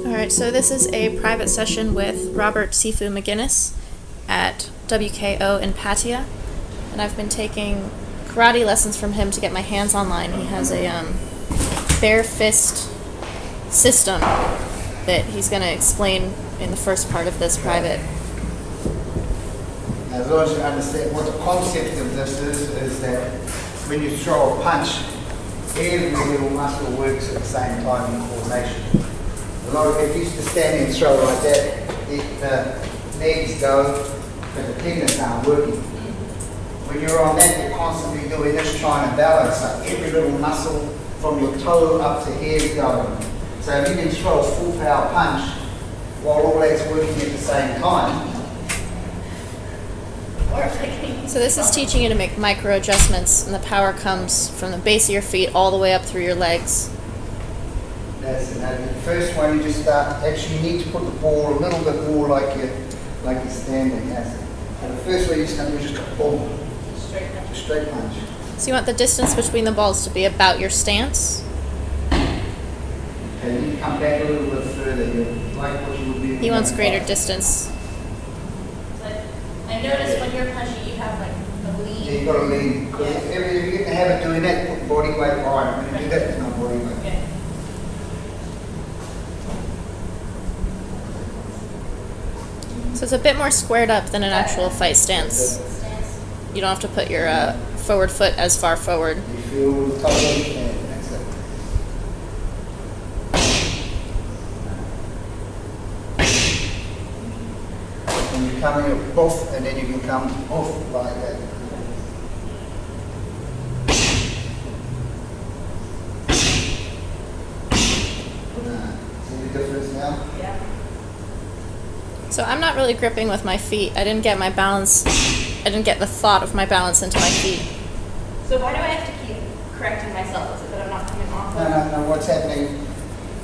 Alright, so this is a private session with Robert Sifu McInnes at WKO in Pattaya, and I've been taking karate lessons from him to get my hands online. He has a bare fist system that he's going to explain in the first part of this private. As long as you understand what the concept of this is that when you throw a punch, every little muscle works at the same time in coordination. A lot of people used to stand and throw like that, the legs go, but the tendons aren't working. When you're on that, you're constantly doing this, trying to balance. So every little muscle from your toe up to here is going. So if you can throw a full power punch while all that's working at the same time. So this is teaching you to make micro adjustments, and the power comes from the base of your feet all the way up through your legs. That's it. Now, the first one you just start, actually you need to put the ball a little bit more like you're standing. That's it. So the first one you just do is just a boom. Straight punch. So you want the distance between the balls to be about your stance? Okay, you come back a little bit further. You like what you would be. He wants greater distance. I noticed when you're punching, you have like the lean. Yeah, you got to lean. Because if you get the habit doing that, put body weight on. When you do that, there's no body weight. Yeah. So it's a bit more squared up than an actual fight stance. You don't have to put your forward foot as far forward. You feel the top of the hand. That's it. And you come in both, and then you can come both like that. See the difference now? Yeah. So I'm not really gripping with my feet. I didn't get my balance. I didn't get the thought of my balance into my feet. So why do I have to keep correcting myself? Is it that I'm not coming off? No. What's happening?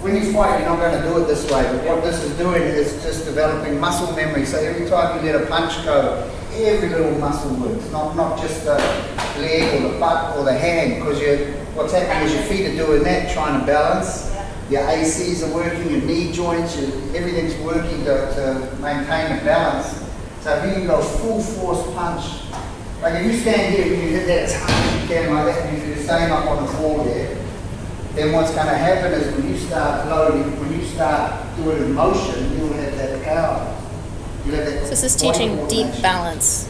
When you fight, you're not going to do it this way. But what this is doing is just developing muscle memory. So every time you let a punch go, every little muscle works. Not just the leg or the butt or the hand. Because what's happening is your feet are doing that, trying to balance. Your ACs are working, your knee joints, everything's working to maintain the balance. So if you can go full force punch, like if you stand here, when you hit that as hard as you can like that, and if you're staying up on the floor there, then what's going to happen is when you start loading, when you start doing in motion, you'll have that power. You'll have that. So this is teaching deep balance,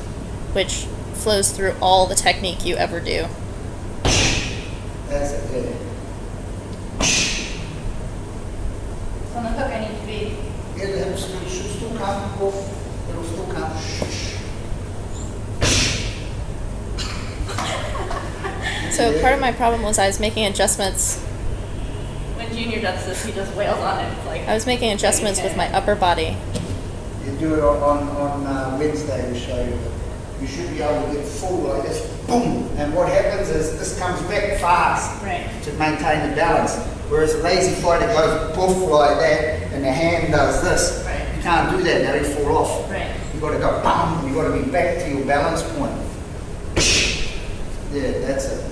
which flows through all the technique you ever do. That's it, yeah. On the hook, I need to be. Yeah, it should still come off. It'll still come. So part of my problem was I was making adjustments. When Junior does this, he just wails on it. It's like I was making adjustments with my upper body. You do it on Wednesday, we'll show you. You should be able to get full like this, boom. And what happens is this comes back fast to maintain the balance. Whereas a lazy fighter goes poof like that, and the hand does this. Right. You can't do that, now you fall off. Right. You've got to go bum, you've got to be back to your balance point. Yeah, that's it.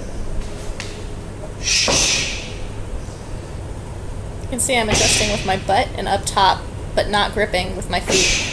You can see I'm adjusting with my butt and up top, but not gripping with my feet.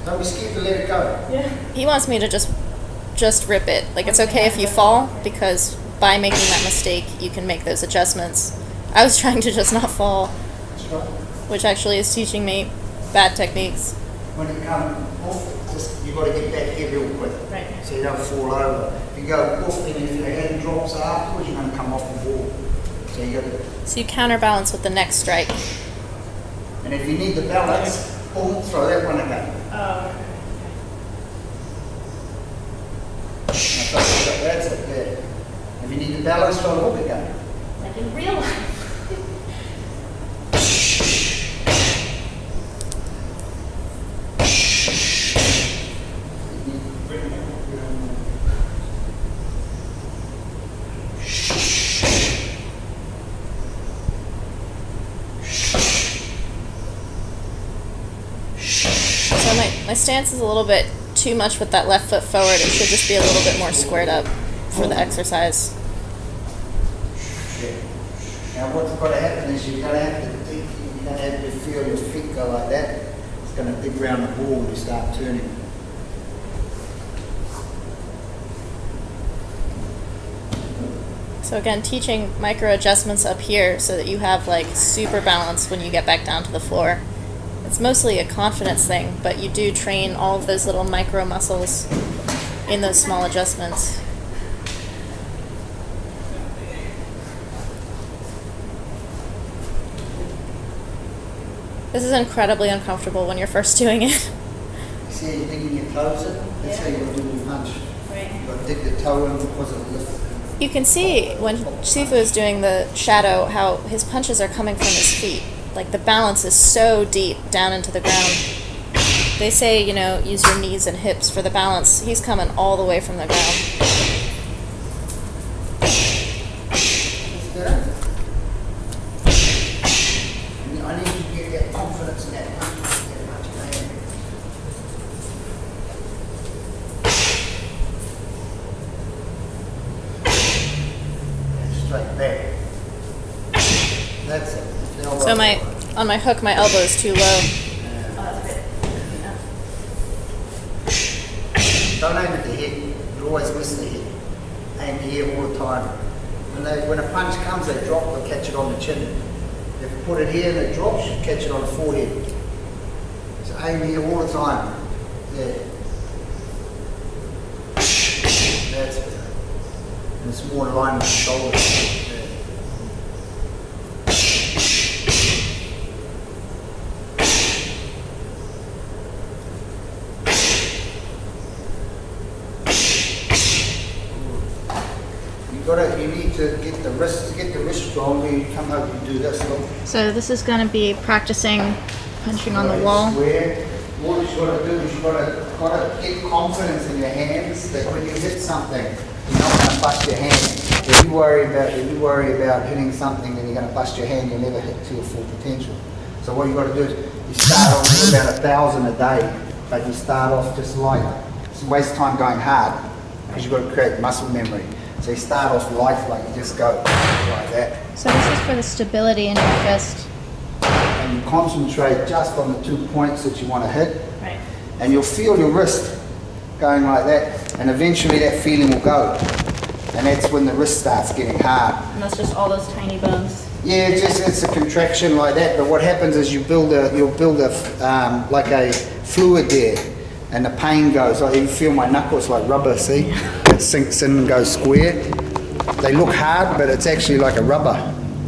Don't be scared to let it go. Yeah. He wants me to just rip it. Like, it's okay if you fall, because by making that mistake, you can make those adjustments. I was trying to just not fall, That's right. which actually is teaching me bad techniques. When you come off, just you've got to get back here real quick. Right. So you don't fall over. If you go off, and if your hand drops afterwards, you're going to come off the wall. So you got to. So you counterbalance with the next strike. And if you need the balance, boom, throw that one again. Oh. That's it there. If you need the balance, throw the hook again. Like in real life. So my stance is a little bit too much with that left foot forward. It should just be a little bit more squared up for the exercise. Now what's got to happen is you're going to have to dig, you're going to have to feel your feet go like that. It's going to dig around the ball when you start turning. So again, teaching micro adjustments up here so that you have like super balance when you get back down to the floor. It's mostly a confidence thing, but you do train all of those little micro muscles in those small adjustments. This is incredibly uncomfortable when you're first doing it. You see how you're digging your toes in? That's how you're doing your punch. Right. You've got to dig the toe in because of the lift. You can see when Sifu is doing the shadow how his punches are coming from his feet. Like the balance is so deep down into the ground. They say, you know, use your knees and hips for the balance. He's coming all the way from the ground. I need you to get that confidence in that punch. That punch, man. Straight back. That's it. So on my hook, my elbow is too low. Oh, that's good. Don't aim at the head. You always miss the head. Aim here all the time. When a punch comes, they drop, they'll catch it on the chin. If you put it here and it drops, you catch it on the forehead. So aim here all the time. Yeah. That's it. And it's more in line with the shoulders. Yeah. You need to get the wrist stronger. You come over and do this. Look. So this is going to be practicing punching on the wall. Square. What you've got to do is you've got to get confidence in your hands that when you hit something, you're not going to bust your hand. If you worry about hitting something and you're going to bust your hand, you'll never hit to your full potential. So what you've got to do is you start off with about 1,000 a day, but you start off just light. It's a waste of time going hard because you've got to create muscle memory. So you start off light, like you just go like that. So this is for the stability in your fist. And you concentrate just on the 2 points that you want to hit. Right. And you'll feel your wrist going like that. And eventually that feeling will go. And that's when the wrist starts getting hard. And that's just all those tiny bones. Yeah, it's a contraction like that. But what happens is you'll build a like a fluid there. And the pain goes, like you feel my knuckles like rubber, see? It sinks in and goes square. They look hard, but it's actually like a rubber.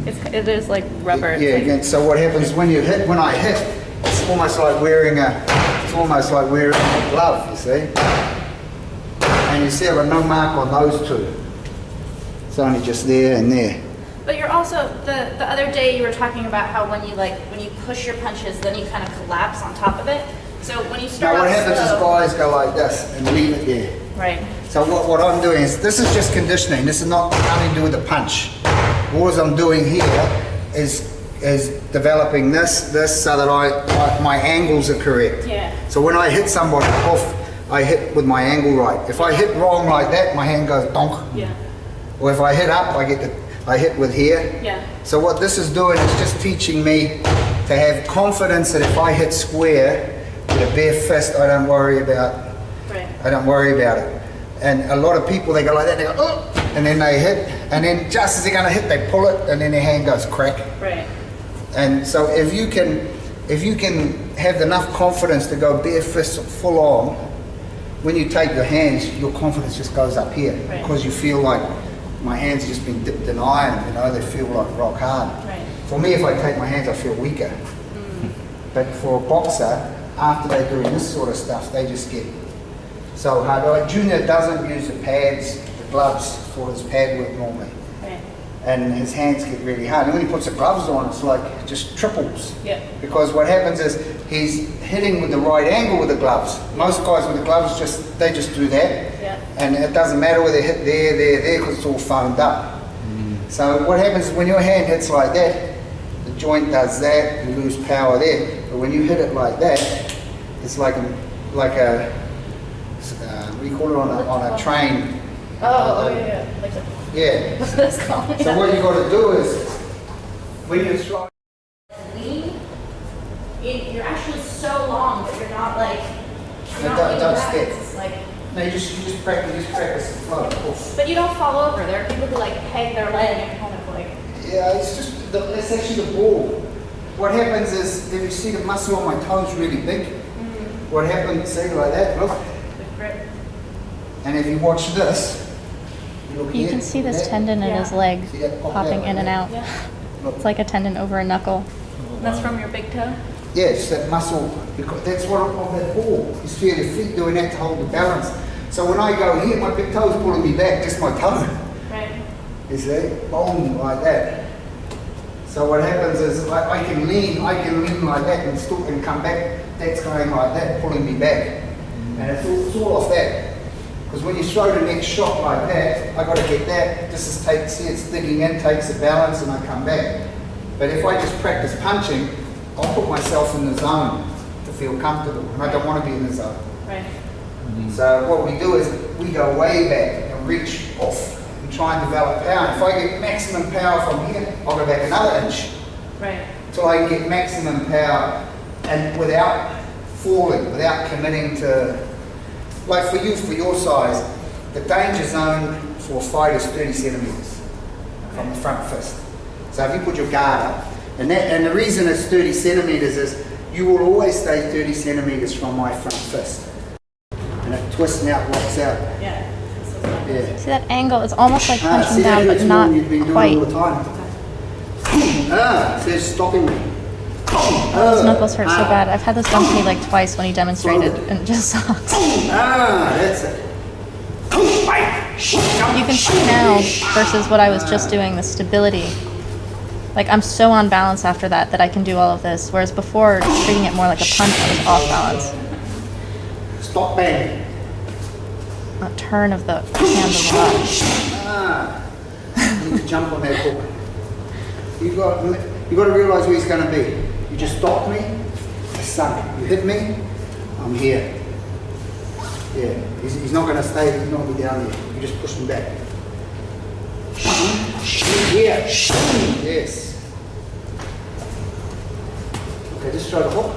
It is like rubber. Yeah, again, so what happens when I hit, it's almost like wearing a glove, you see? And you see I've got no mark on those two. It's only just there and there. But you're also, the other day you were talking about how when you push your punches, then you kind of collapse on top of it. So when you start Now what off happens slow, is guys go like this and leave it there. right. So what I'm doing is, this is just conditioning. This is not nothing to do with the punch. All I'm doing here is developing this so that my angles are correct. Yeah. So when I hit somebody off, I hit with my angle right. If I hit wrong like that, my hand goes donk. Yeah. Or if I hit up, I hit with here. Yeah. So what this is doing is just teaching me to have confidence that if I hit square with a bare fist, I don't worry about Right. it. And a lot of people, they go like that, they go, oh, and then they hit, and then just as they're going to hit, they pull it, and then their hand goes crack. Right. And so if you can have enough confidence to go bare fist full on, when you take your hands, your confidence just goes up here. Right. Because you feel like my hands have just been dipped in iron, you know, they feel like rock hard. Right. For me, if I take my hands, I feel weaker. But for a boxer, after they're doing this sort of stuff, they just get so hard. Like Junior doesn't use the pads, the gloves for his pad work normally. Right. And his hands get really hard. And when he puts the gloves on, it's like just triples. Yeah. Because what happens is he's hitting with the right angle with the gloves. Most guys with the gloves they just do that. Yeah. And it doesn't matter whether they hit there, because it's all foamed up. So what happens is when your hand hits like that, the joint does that, you lose power there. But when you hit it like that, it's like a what do you call it on a train? Oh, yeah. Like Yeah. what's this called? So what you got to do is when you're trying. Lean, you're actually so long that you're not like, you're not leaning Don't back. step. It's like, No, you just practice the flow, of course. but you don't fall over. There are people who like peg their leg and kind of like, Yeah, it's just, that's actually the ball. What happens is, if you see the muscle on my toes really big, what happens, see, like that, look. the grip. And if you watch this, look You here, can see this that, tendon in his leg see that pop popping out in like and that? out. Yeah. Look. It's like a tendon over a knuckle. That's from your big toe? Yeah, it's that muscle, because that's what of that ball. You feel your feet doing that to hold the balance. So when I go here, my big toe's pulling me back, just my toe. Right. You see? Boom, like that. So what happens is I can lean like that and still can come back. That's going like that, pulling me back. And it's all off that. Because when you throw the next shot like that, I got to get that. This is see it's digging in, takes the balance, and I come back. But if I just practice punching, I'll put myself in the zone to feel comfortable, and I don't want to be in the zone. Right. So what we do is we go way back and reach off and try and develop power. If I get maximum power from here, I'll go back another inch Right. till I can get maximum power, and without falling, without committing to, like for you, for your size, the danger zone for a fight is 30 centimeters from the front fist. So if you put your guard up, and the reason it's 30 centimeters is you will always stay 30 centimeters from my front fist. And it twists and out, locks out. Yeah. Yeah. See that angle? It's almost like punching see down, that? but That's not what you've been doing quite. all the time. So it's stopping me. His knuckles hurt so bad. I've had this done to me like twice when he demonstrated, and it just sucks. That's it. You can see now versus what I was just doing, the stability. Like I'm so on balance after that I can do all of this, whereas before treating it more like a punch, I was off balance. Stop banging. A turn of the hand of the body. You need to jump on that hook. You got to realize where he's going to be. You just stopped me, I sunk. You hit me, I'm here. Yeah, he's not going to stay. He's not going to be down here. You just push him back. Here. Yes. Okay, just throw the hook.